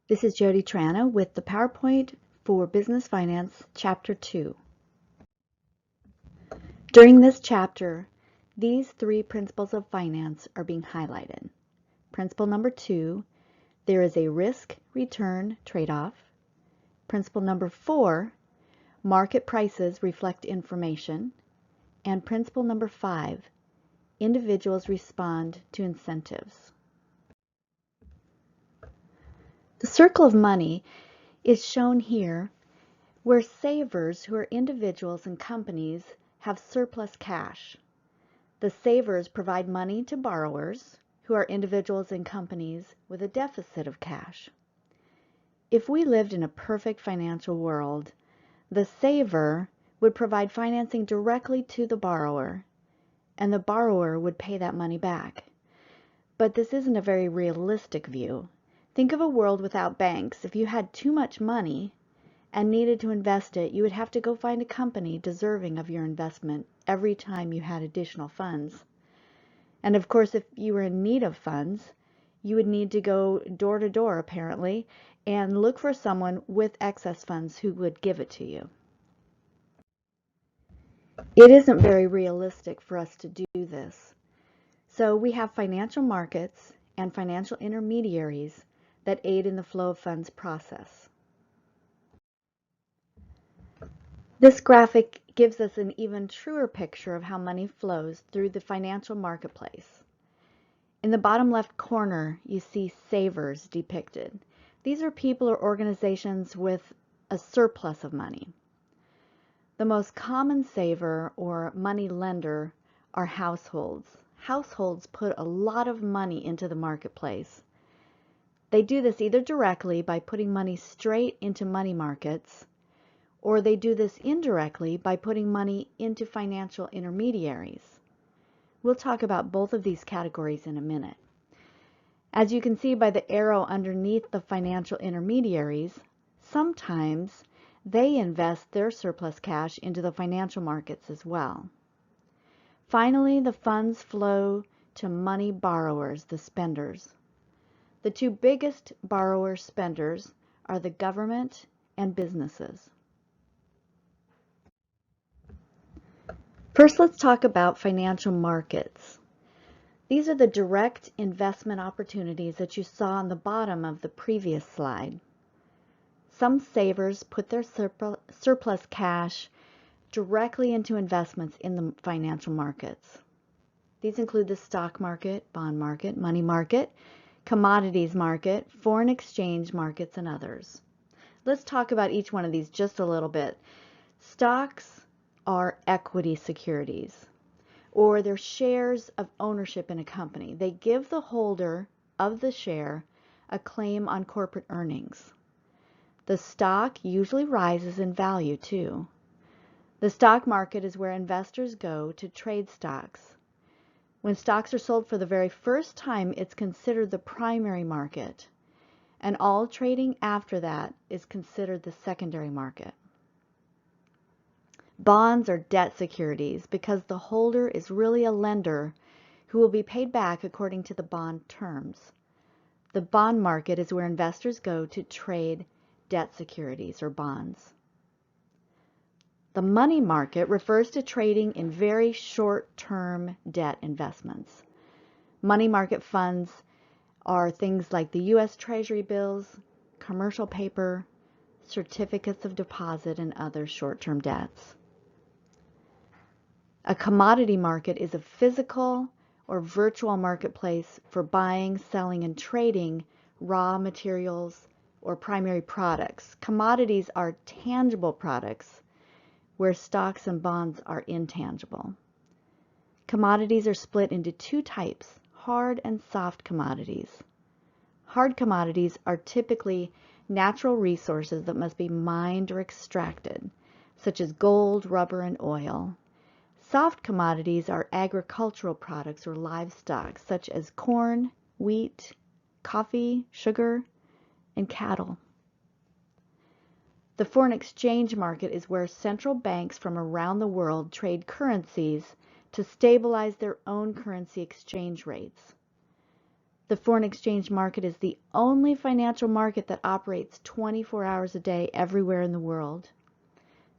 This is Jody Trana with the PowerPoint for Business Finance, Chapter 2. During this chapter, these three principles of finance are being highlighted. Principle number 2, there is a risk-return trade-off. Principle number 4, market prices reflect information. And principle number 5, individuals respond to incentives. The circle of money is shown here where savers, who are individuals and companies, have surplus cash. The savers provide money to borrowers, who are individuals and companies with a deficit of cash. If we lived in a perfect financial world, the saver would provide financing directly to the borrower, and the borrower would pay that money back. But this isn't a very realistic view. Think of a world without banks. If you had too much money and needed to invest it, you would have to go find a company deserving of your investment every time you had additional funds. And of course, if you were in need of funds, you would need to go door to door, apparently, and look for someone with excess funds who would give it to you. It isn't very realistic for us to do this. So we have financial markets and financial intermediaries that aid in the flow of funds process. This graphic gives us an even truer picture of how money flows through the financial marketplace. In the bottom left corner, you see savers depicted. These are people or organizations with a surplus of money. The most common saver or money lender are households. Households put a lot of money into the marketplace. They do this either directly by putting money straight into money markets, or they do this indirectly by putting money into financial intermediaries. We'll talk about both of these categories in a minute. As you can see by the arrow underneath the financial intermediaries, sometimes they invest their surplus cash into the financial markets as well. Finally, the funds flow to money borrowers, the spenders. The two biggest borrower-spenders are the government and businesses. First, let's talk about financial markets. These are the direct investment opportunities that you saw on the bottom of the previous slide. Some savers put their surplus cash directly into investments in the financial markets. These include the stock market, bond market, money market, commodities market, foreign exchange markets, and others. Let's talk about each one of these just a little bit. Stocks are equity securities, or they're shares of ownership in a company. They give the holder of the share a claim on corporate earnings. The stock usually rises in value too. The stock market is where investors go to trade stocks. When stocks are sold for the very first time, it's considered the primary market, and all trading after that is considered the secondary market. Bonds are debt securities because the holder is really a lender who will be paid back according to the bond terms. The bond market is where investors go to trade debt securities or bonds. The money market refers to trading in very short-term debt investments. Money market funds are things like the U.S. Treasury bills, commercial paper, certificates of deposit, and other short-term debts. A commodity market is a physical or virtual marketplace for buying, selling, and trading raw materials or primary products. Commodities are tangible products, where stocks and bonds are intangible. Commodities are split into two types, hard and soft commodities. Hard commodities are typically natural resources that must be mined or extracted, such as gold, rubber, and oil. Soft commodities are agricultural products or livestock, such as corn, wheat, coffee, sugar, and cattle. The foreign exchange market is where central banks from around the world trade currencies to stabilize their own currency exchange rates. The foreign exchange market is the only financial market that operates 24 hours a day everywhere in the world.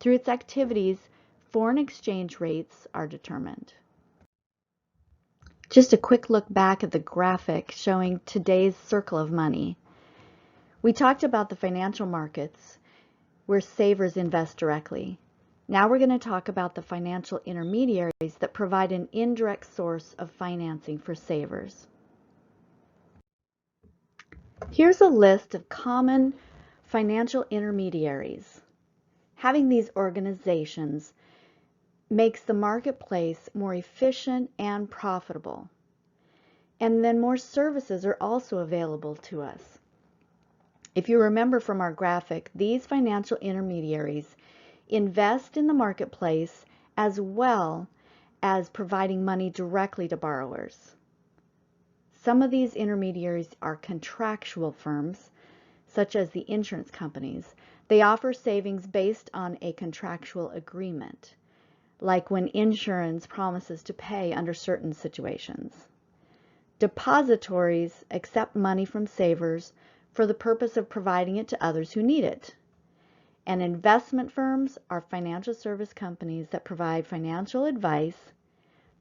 Through its activities, foreign exchange rates are determined. Just a quick look back at the graphic showing today's circle of money. We talked about the financial markets where savers invest directly. Now we're going to talk about the financial intermediaries that provide an indirect source of financing for savers. Here's a list of common financial intermediaries. Having these organizations makes the marketplace more efficient and profitable. And then more services are also available to us. If you remember from our graphic, these financial intermediaries invest in the marketplace as well as providing money directly to borrowers. Some of these intermediaries are contractual firms, such as the insurance companies. They offer savings based on a contractual agreement, like when insurance promises to pay under certain situations. Depositories accept money from savers for the purpose of providing it to others who need it. And investment firms are financial service companies that provide financial advice.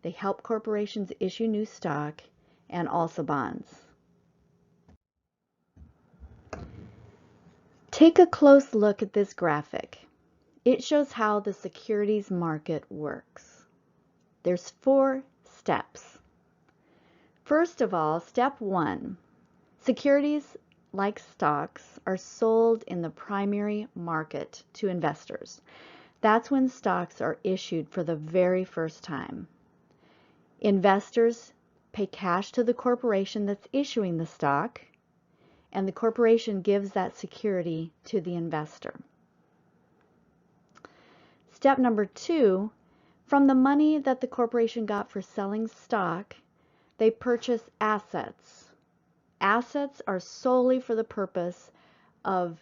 They help corporations issue new stock and also bonds. Take a close look at this graphic. It shows how the securities market works. There's 4 steps. First of all, step 1, securities like stocks are sold in the primary market to investors. That's when stocks are issued for the very first time. Investors pay cash to the corporation that's issuing the stock, and the corporation gives that security to the investor. Step number 2, from the money that the corporation got for selling stock, they purchase assets. Assets are solely for the purpose of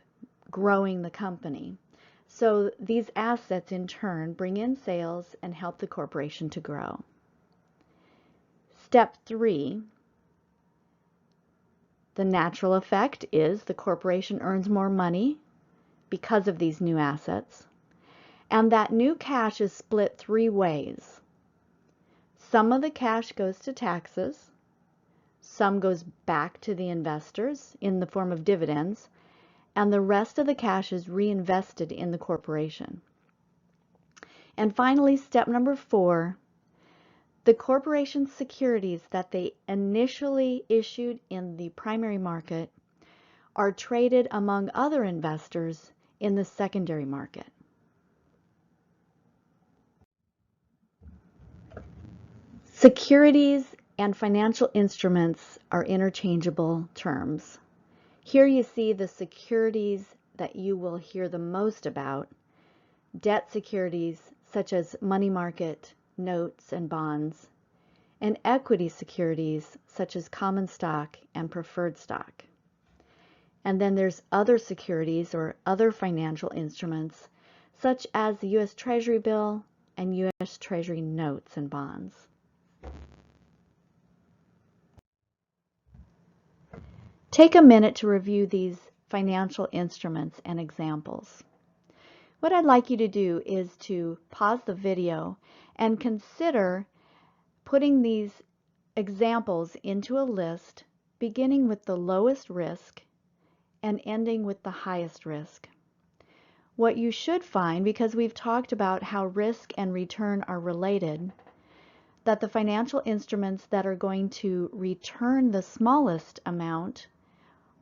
growing the company. So these assets in turn bring in sales and help the corporation to grow. Step 3, the natural effect is the corporation earns more money because of these new assets. And that new cash is split 3 ways. Some of the cash goes to taxes, some goes back to the investors in the form of dividends, and the rest of the cash is reinvested in the corporation. And finally, step number 4, the corporation's securities that they initially issued in the primary market are traded among other investors in the secondary market. Securities and financial instruments are interchangeable terms. Here you see the securities that you will hear the most about: debt securities such as money market, notes, and bonds, and equity securities such as common stock and preferred stock. And then there's other securities or other financial instruments such as the U.S. Treasury bill and U.S. Treasury notes and bonds. Take a minute to review these financial instruments and examples. What I'd like you to do is to pause the video and consider putting these examples into a list, beginning with the lowest risk and ending with the highest risk. What you should find, because we've talked about how risk and return are related, that the financial instruments that are going to return the smallest amount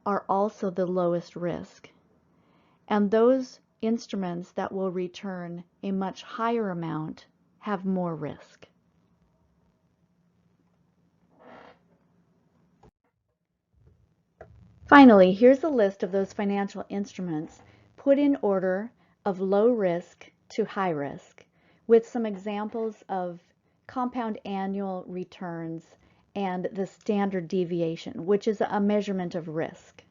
are also the lowest risk. And those instruments that will return a much higher amount have more risk. Finally, here's a list of those financial instruments put in order of low risk to high risk, with some examples of compound annual returns and the standard deviation, which is a measurement of risk.